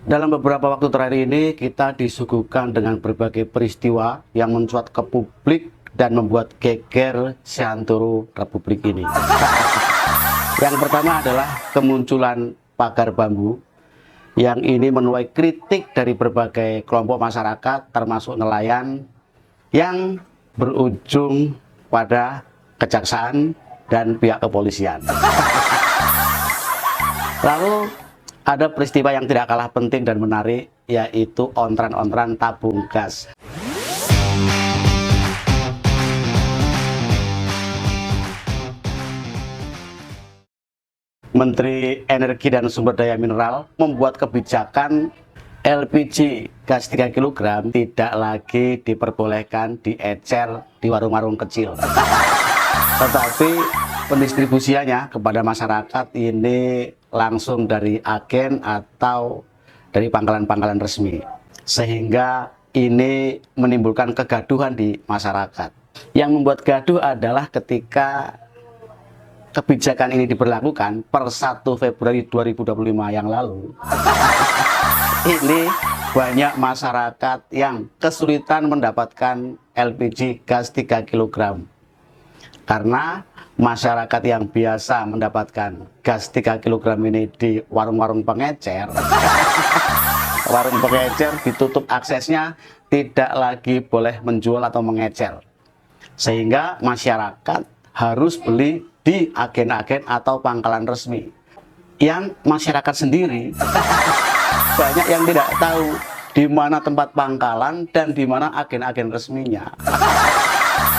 Dalam beberapa waktu terakhir ini kita disuguhkan dengan berbagai peristiwa yang mencuat ke publik dan membuat geger seantero Republik ini. Yang pertama adalah kemunculan pagar bambu yang ini menuai kritik dari berbagai kelompok masyarakat termasuk nelayan yang berujung pada kejaksaan dan pihak kepolisian. Lalu ada peristiwa yang tidak kalah penting dan menarik, yaitu ontran-ontran tabung gas. Menteri Energi dan Sumber Daya Mineral membuat kebijakan LPG gas 3 kg tidak lagi diperbolehkan diecer di warung-warung kecil. Tetapi pendistribusiannya kepada masyarakat ini langsung dari agen atau dari pangkalan-pangkalan resmi. Sehingga ini menimbulkan kegaduhan di masyarakat. Yang membuat gaduh adalah ketika kebijakan ini diberlakukan per 1 Februari 2025 yang lalu. Ini banyak masyarakat yang kesulitan mendapatkan LPG gas 3 kg. Karena masyarakat yang biasa mendapatkan gas 3 kg ini di warung-warung pengecer, warung pengecer ditutup aksesnya, tidak lagi boleh menjual atau mengecer. Sehingga masyarakat harus beli di agen-agen atau pangkalan resmi. Yang masyarakat sendiri banyak yang tidak tahu di mana tempat pangkalan dan di mana agen-agen resminya.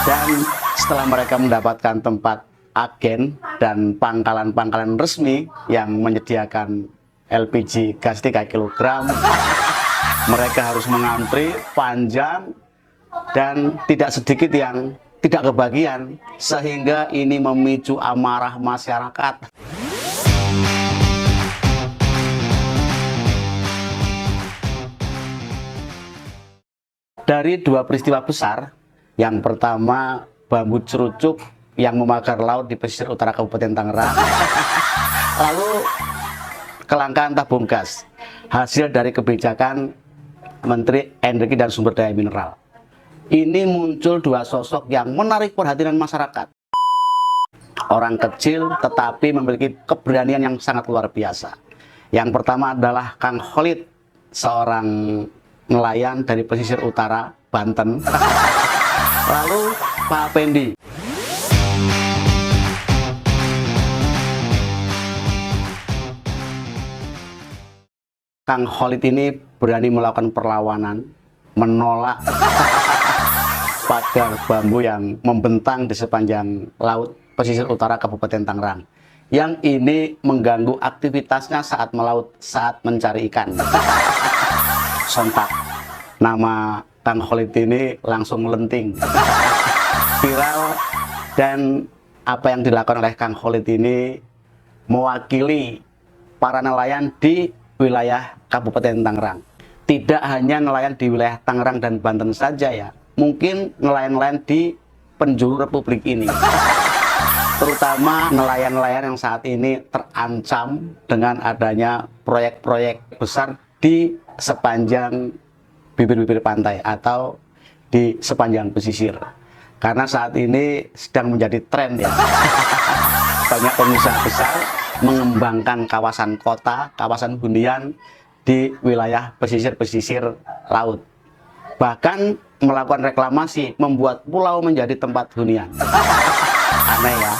Dan setelah mereka mendapatkan tempat agen dan pangkalan-pangkalan resmi yang menyediakan LPG gas 3 kg, mereka harus mengantri panjang dan tidak sedikit yang tidak kebagian, sehingga ini memicu amarah masyarakat. Dari dua peristiwa besar, yang pertama bambu cerucuk yang membakar laut di pesisir utara Kabupaten Tangerang, lalu kelangkaan tabung gas, hasil dari kebijakan Menteri Energi dan Sumber Daya Mineral. Ini muncul dua sosok yang menarik perhatian masyarakat. Orang kecil tetapi memiliki keberanian yang sangat luar biasa. Yang pertama adalah Kang Khalid, seorang nelayan dari pesisir utara Banten. Lalu Pak Pendi. Kang Khalid ini berani melakukan perlawanan, menolak pagar bambu yang membentang di sepanjang laut pesisir utara Kabupaten Tangerang, yang ini mengganggu aktivitasnya saat melaut, saat mencari ikan. Sontak nama Kang Khalid ini langsung melenting, viral, dan apa yang dilakukan oleh Kang Khalid ini mewakili para nelayan di wilayah Kabupaten Tangerang. Tidak hanya nelayan di wilayah Tangerang dan Banten saja ya, mungkin nelayan-nelayan di penjuru Republik ini. Terutama nelayan-nelayan yang saat ini terancam dengan adanya proyek-proyek besar di sepanjang bibir-bibir pantai atau di sepanjang pesisir. Karena saat ini sedang menjadi tren ya. Banyak pengusaha besar mengembangkan kawasan kota, kawasan hunian di wilayah pesisir-pesisir laut. Bahkan melakukan reklamasi, membuat pulau menjadi tempat hunian. Aneh ya,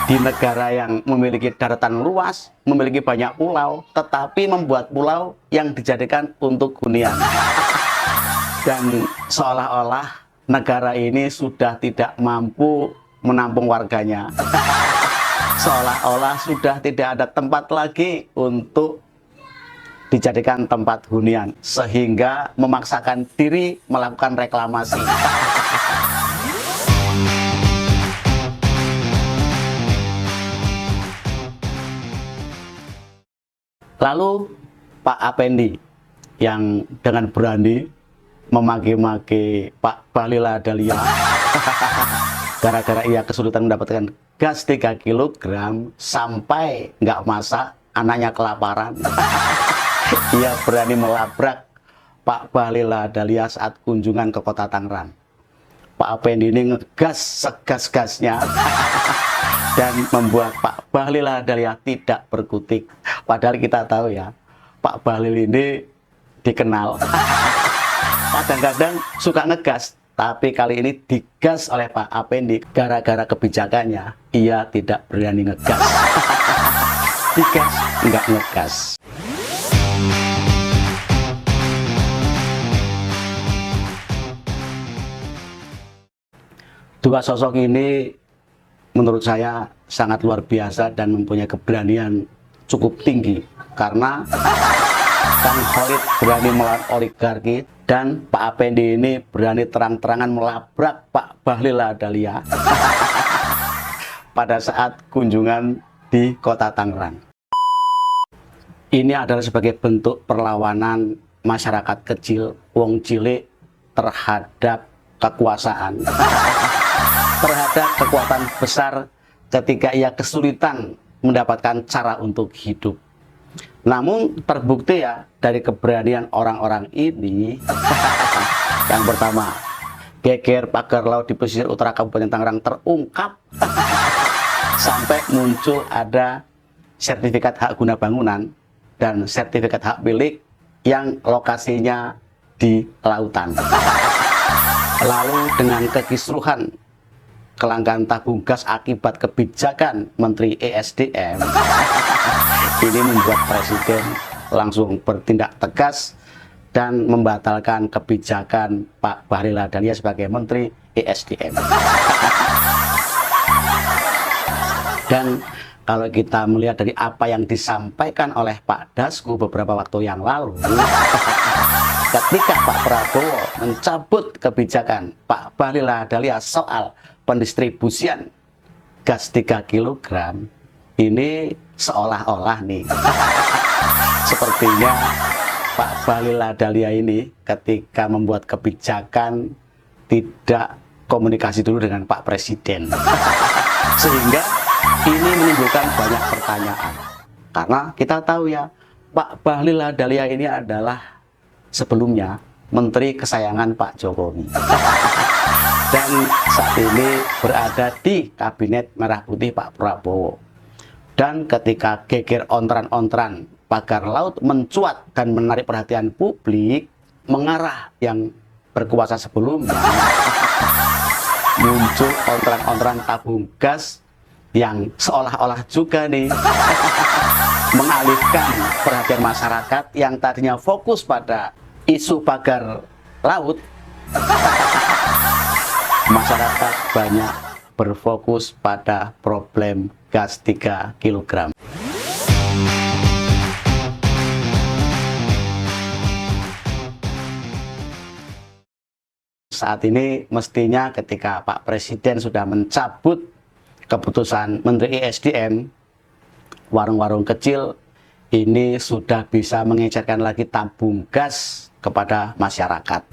di negara yang memiliki daratan luas, memiliki banyak pulau, tetapi membuat pulau yang dijadikan untuk hunian. Dan seolah-olah negara ini sudah tidak mampu menampung warganya. Seolah-olah sudah tidak ada tempat lagi untuk dijadikan tempat hunian, sehingga memaksakan diri melakukan reklamasi. Lalu Pak Apendi yang dengan berani memaki-maki Pak Bahlil Lahadalia gara-gara ia kesulitan mendapatkan gas 3 kg sampai nggak masak, anaknya kelaparan. Ia berani melabrak Pak Bahlil Lahadalia saat kunjungan ke kota Tangerang. Pak Effendi ini ngegas segas-gasnya dan membuat Pak Bahlil Lahadalia tidak berkutik. Padahal kita tahu ya, Pak Bahlil ini dikenal kadang-kadang suka ngegas, tapi kali ini digas oleh Pak Effendi. Gara-gara kebijakannya, ia tidak berani ngegas. Digas, enggak ngegas. Dua sosok ini menurut saya sangat luar biasa dan mempunyai keberanian cukup tinggi, karena Kang Khalid berani melawan oligarki dan Pak Effendi ini berani terang-terangan melabrak Pak Bahlil Lahadalia pada saat kunjungan di kota Tangerang. Ini adalah sebagai bentuk perlawanan masyarakat kecil, wong cilik, terhadap kekuasaan, terhadap kekuatan besar ketika ia kesulitan mendapatkan cara untuk hidup. Namun terbukti ya dari keberanian orang-orang ini. Yang pertama, geger pagar laut di pesisir utara Kabupaten Tangerang terungkap sampai muncul ada sertifikat hak guna bangunan dan sertifikat hak milik yang lokasinya di lautan. Lalu dengan kekisruhan kelangkaan tabung gas akibat kebijakan Menteri ESDM, ini membuat Presiden langsung bertindak tegas dan membatalkan kebijakan Pak Bahlil Lahadalia sebagai Menteri ESDM. Dan kalau kita melihat dari apa yang disampaikan oleh Pak Dasko beberapa waktu yang lalu, ketika Pak Prabowo mencabut kebijakan Pak Bahlil Lahadalia soal pendistribusian gas 3 kg, ini seolah-olah nih sepertinya Pak Bahlil Lahadalia ini ketika membuat kebijakan tidak komunikasi dulu dengan Pak Presiden. Sehingga ini menimbulkan banyak pertanyaan, karena kita tahu ya, Pak Bahlil Lahadalia ini adalah sebelumnya menteri kesayangan Pak Jokowi dan saat ini berada di kabinet merah putih Pak Prabowo. Dan ketika geger ontran-ontran pagar laut mencuat dan menarik perhatian publik mengarah yang berkuasa sebelumnya, muncul ontran-ontran tabung gas yang seolah-olah juga nih mengalihkan perhatian masyarakat yang tadinya fokus pada isu pagar laut. Masyarakat banyak berfokus pada problem gas 3 kg. Saat ini mestinya ketika Pak Presiden sudah mencabut keputusan Menteri ESDM, warung-warung kecil ini sudah bisa mengecerkan lagi tabung gas kepada masyarakat.